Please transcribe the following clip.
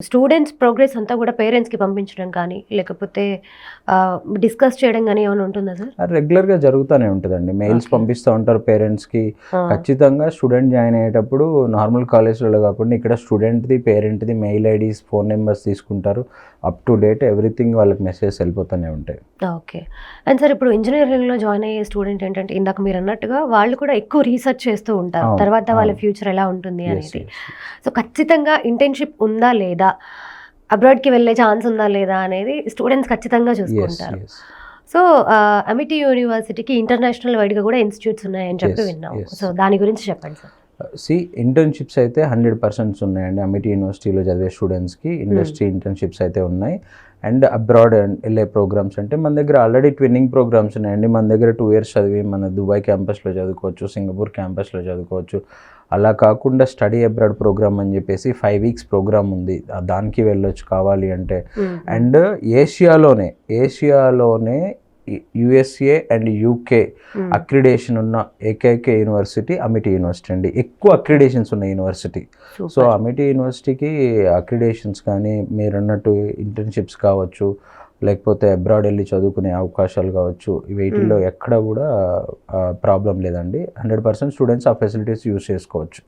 Students progress అంతా కూడా పేరెంట్స్‌కి పంపించడం కానీ, లేకపోతే డిస్కస్ చేయడం గానీ ఏమైనా ఉంటుందా సార్? రెగ్యులర్‌గా జరుగుతానే ఉంటదండి. Mails okay. పంపిస్తా ఉంటారు పేరెంట్స్‌కి. ఆ! ఖచ్చితంగా స్టూడెంట్ జాయిన్ అయ్యేటప్పుడు నార్మల్ కాలేజ్‌లలో కాకుండా ఇక్కడ స్టూడెంట్‌ది, పేరెంట్‌ది మెయిల్ ఐడీస్, ఫోన్ నంబర్స్ తీసుకుంటారు. అప్ టు డేట్ ఎవ్రీథింగ్ వాళ్ళకి మెసేజెస్ వెళ్ళిపోతూనే ఉంటాయి. ఓకే. అండ్ సార్ ఇప్పుడు ఇంజినీరింగ్‌లో జాయిన్ అయ్యే స్టూడెంట్ ఏంటంటే ఇందాక మీరన్నట్టుగా వాళ్ళు కూడా ఎక్కువ రీసెర్చ్ చేస్తూ ఉంటారు. అవును. తర్వాత వాళ్ళ అవును. ఫ్యూచర్ ఎలా ఉంటుంది యెస్. అనేది. యెస్. సో, ఖచ్చితంగా ఇంటర్న్‌షిప్ ఉందా లేదా? అబ్రాడ్‌కి వెళ్ళే ఛాన్స్ ఉందా లేదా? అనేది స్టూడెంట్స్ ఖచ్చితంగా యెస్. చూసుకుంటారు. యెస్. సో, అమిటీ యూనివర్సిటీకి ఇంటర్నేషనల్ వైడ్‌గా కూడా ఇన్‌స్టిట్యూట్స్ ఉన్నాయని చెప్పి యెస్. విన్నాము. యెస్. సో, దాని గురించి చెప్పండి సార్? ఇంటర్న్‌షిప్స్ అయితే 100% ఉన్నాయండి. అమిటీ యూనివర్సిటీలో చదివే స్టూడెంట్స్‌కి హ్మ్. ఇండస్ట్రీ ఇంటర్న్‌షిప్స్ అయితే ఉన్నాయి. అండ్ అబ్రాడ్ ఎళ్ళే ప్రోగ్రామ్స్ అంటే మన దగ్గర ఆల్రెడీ ట్విన్నింగ్ ప్రోగ్రామ్స్ ఉన్నాయండి. మన దగ్గర 2 ఇయర్స్ చదివి మన దుబాయ్ క్యాంపస్‌లో చదువుకోవచ్చు, సింగపూర్ క్యాంపస్‌లో చదువుకోవచ్చు. అలా కాకుండా స్టడీ అబ్రాడ్ ప్రోగ్రామ్ అని చెప్పేసి 5 వీక్స్ ప్రోగ్రామ్ ఉంది. దానికి వెళ్ళొచ్చు కావాలి అంటే. హ్మ్. హ్మ్. అండ్ ఏషియాలోనే యూఎస్ఏ అండ్ యూకే హ్మ్. అక్రిడేషన్ ఉన్న ఏకైక యూనివర్సిటీ అమిటీ యూనివర్సిటీ అండి. ఎక్కువ అక్రిడేషన్స్ ఉన్న యూనివర్సిటీ. So, super. అమిటీ యూనివర్సిటీకి అక్రిడేషన్స్ కానీ, మీరన్నట్టు ఇంటర్న్‌షిప్స్ కావచ్చు, లేకపోతే అబ్రాడ్ ఎళ్లి చదువుకునే అవకాశాలు కావచ్చు, హ్మ్. వీటిల్లో ఎక్కడ కూడా ప్రాబ్లమ్ లేదండి. 100% స్టూడెంట్స్ ఆ ఫెసిలిటీస్ యూజ్ చేసుకోవచ్చు.